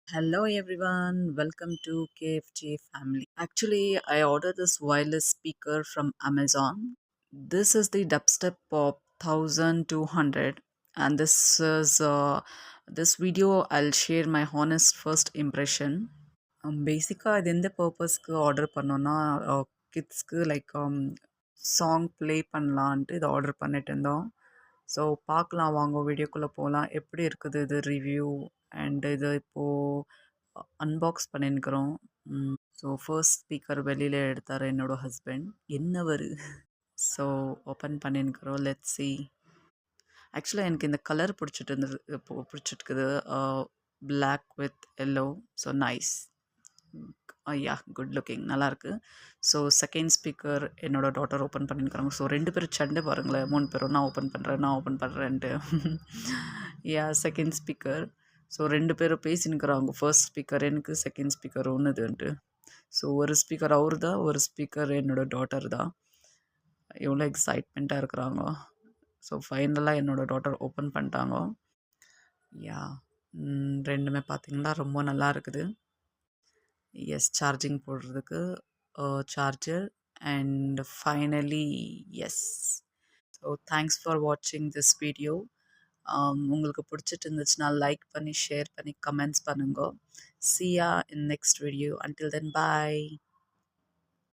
Hello everyone, welcome to KFJ family. Actually, I ordered this wireless speaker from Amazon. This is the Dubstep Pop 1200 and this video I'll share my honest first impression. பேசிக்காக இது எந்த பர்பஸ்க்கு order பண்ணோன்னா கிட்ஸ்க்கு song play பண்ணலான்ட்டு இதை order பண்ணிட்டு இருந்தோம். So பார்க்கலாம் வாங்க வீடியோக்குள்ளே போகலாம். எப்படி இருக்குது இது ரிவ்யூ அண்ட் இது இப்போது அன்பாக்ஸ் பண்ணின்னுக்கிறோம். ஸோ ஃபர்ஸ்ட் ஸ்பீக்கர் வெளியில் எடுத்தார் என்னோட ஹஸ்பண்ட். என்னவர் ஸோ ஓப்பன் பண்ணின்னுக்கிறோம். Let's see. ஆக்சுவலாக எனக்கு இந்த கலர் பிடிச்சிட்டு இருந்தது, பிடிச்சிருக்குது. Black with yellow. So nice. Yeah, good looking, நல்லாயிருக்கு. ஸோ செகண்ட் ஸ்பீக்கர் என்னோட டாட்டர் ஓப்பன் பண்ணியிருக்காங்க. ஸோ 2 பேரும் சண்டை பாருங்களேன், 3 பேரும் நான் ஓப்பன் பண்ணுறேன்ட்டு. Yeah, second speaker. ஸோ 2 பேரும் பேசினுக்கிறாங்க. ஃபர்ஸ்ட் ஸ்பீக்கர் எனக்கு, செகண்ட் ஸ்பீக்கர் ஒன்றுதுன்ட்டு. ஸோ ஒரு ஸ்பீக்கர் அவர் தான், ஒரு ஸ்பீக்கர் என்னோட டாட்டர் தான். எவ்வளோ எக்ஸைட்மெண்ட்டாக இருக்கிறாங்க. ஸோ ஃபைனலாக என்னோடய டாட்டர் ஓப்பன் பண்ணிட்டாங்க. யா, ரெண்டுமே பார்த்திங்கன்னா ரொம்ப நல்லா இருக்குது. எஸ், சார்ஜிங் போடுறதுக்கு charger and finally yes. So thanks for வாட்சிங் திஸ் வீடியோ. உங்களுக்கு பிடிச்சிட்டு இருந்துச்சுன்னா லைக் பண்ணி, ஷேர் பண்ணி, கமெண்ட்ஸ் பண்ணுங்க. See ya in next video. Until then, bye.